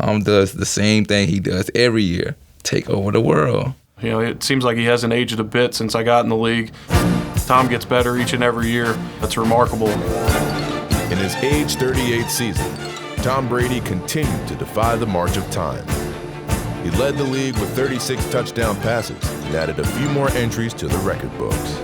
Tom does the same thing he does every year, take over the world. You know, it seems like he hasn't aged a bit since I got in the league. Tom gets better each and every year. That's remarkable. In his age 38 season, Tom Brady continued to defy the march of time. He led the league with 36 touchdown passes and added a few more entries to the record books.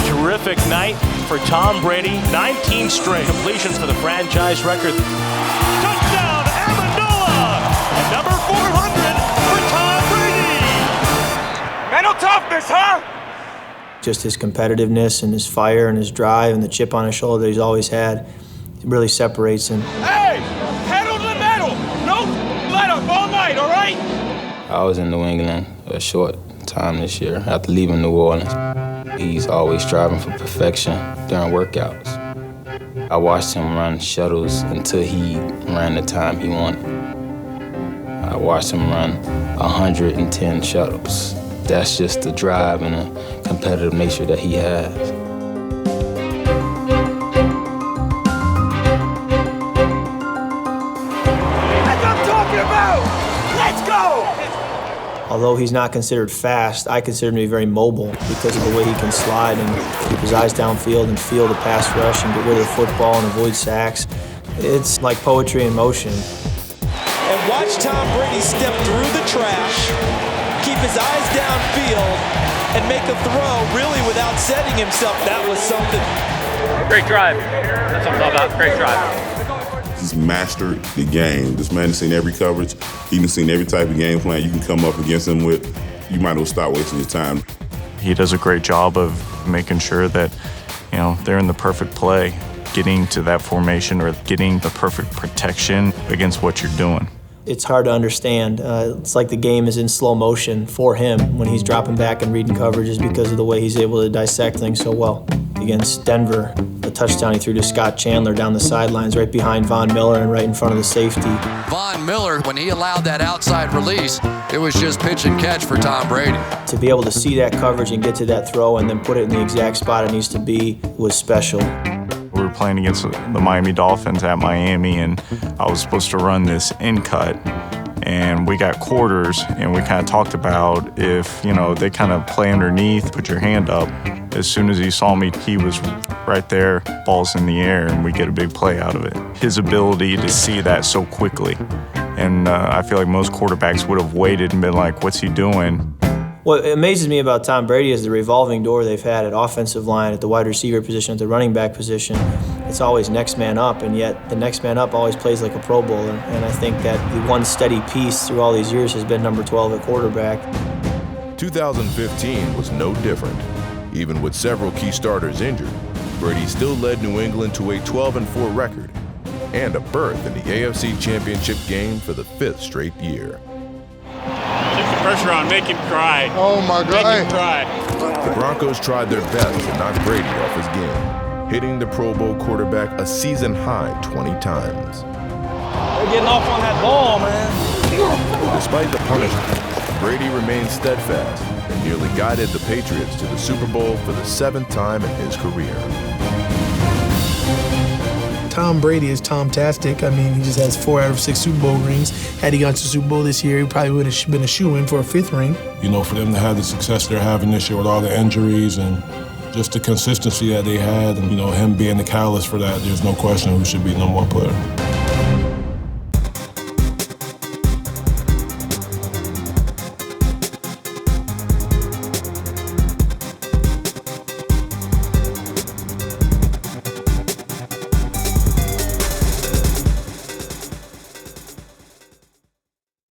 Terrific night for Tom Brady. 19 straight completions for the franchise record. Touchdown, Amendola! And number 400 for Tom Brady! Mental toughness, huh? Just his competitiveness and his fire and his drive and the chip on his shoulder that he's always had, it really separates him. Hey, pedal to the metal. No let up all night, all right? I was in New England a short time this year after leaving New Orleans. He's always striving for perfection during workouts. I watched him run shuttles until he ran the time he wanted. I watched him run 110 shuttles. That's just the drive and the competitive nature that he has. That's what I'm talking about! Let's go! Although he's not considered fast, I consider him to be very mobile because of the way he can slide and keep his eyes downfield and feel the pass rush and get rid of the football and avoid sacks. It's like poetry in motion. And watch Tom Brady step through the trash, keep his eyes downfield, and make a throw really without setting himself. That was something. Great drive. That's what I'm talking about. Great drive. He's mastered the game. This man has seen every coverage. He's seen every type of game plan you can come up against him with. You might as well stop wasting your time. He does a great job of making sure that, you know, they're in the perfect play, getting to that formation or getting the perfect protection against what you're doing. It's hard to understand. It's like the game is in slow motion for him when he's dropping back and reading coverages because of the way he's able to dissect things so well. Against Denver, the touchdown he threw to Scott Chandler down the sidelines right behind Von Miller and right in front of the safety. Von Miller, when he allowed that outside release, it was just pitch and catch for Tom Brady. To be able to see that coverage and get to that throw and then put it in the exact spot it needs to be was special. We were playing against the Miami Dolphins at Miami, and I was supposed to run this in cut, and we got quarters, and we kind of talked about if, you know, they kind of play underneath, put your hand up. As soon as he saw me, he was right there, balls in the air, and we get a big play out of it. His ability to see that so quickly, and I feel like most quarterbacks would have waited and been like, what's he doing? What amazes me about Tom Brady is the revolving door they've had at offensive line, at the wide receiver position, at the running back position. It's always next man up, and yet the next man up always plays like a Pro Bowler. And I think that the one steady piece through all these years has been number 12 at quarterback. 2015 was no different. Even with several key starters injured, Brady still led New England to a 12-4 record and a berth in the AFC Championship game for the 5th straight year. Keep the pressure on, make him cry. Oh my God. Make him cry. The Broncos tried their best to knock Brady off his game, hitting the Pro Bowl quarterback a season-high 20 times. They're getting off on that ball, man. Despite the punishment, Brady remained steadfast and nearly guided the Patriots to the Super Bowl for the 7th time in his career. Tom Brady is Tom-tastic. I mean, he just has 4 out of 6 Super Bowl rings. Had he gone to the Super Bowl this year, he probably would have been a shoo-in for a 5th ring. You know, for them to have the success they're having this year with all the injuries and just the consistency that they had, and, you know, him being the catalyst for that, there's no question who should be #1 player.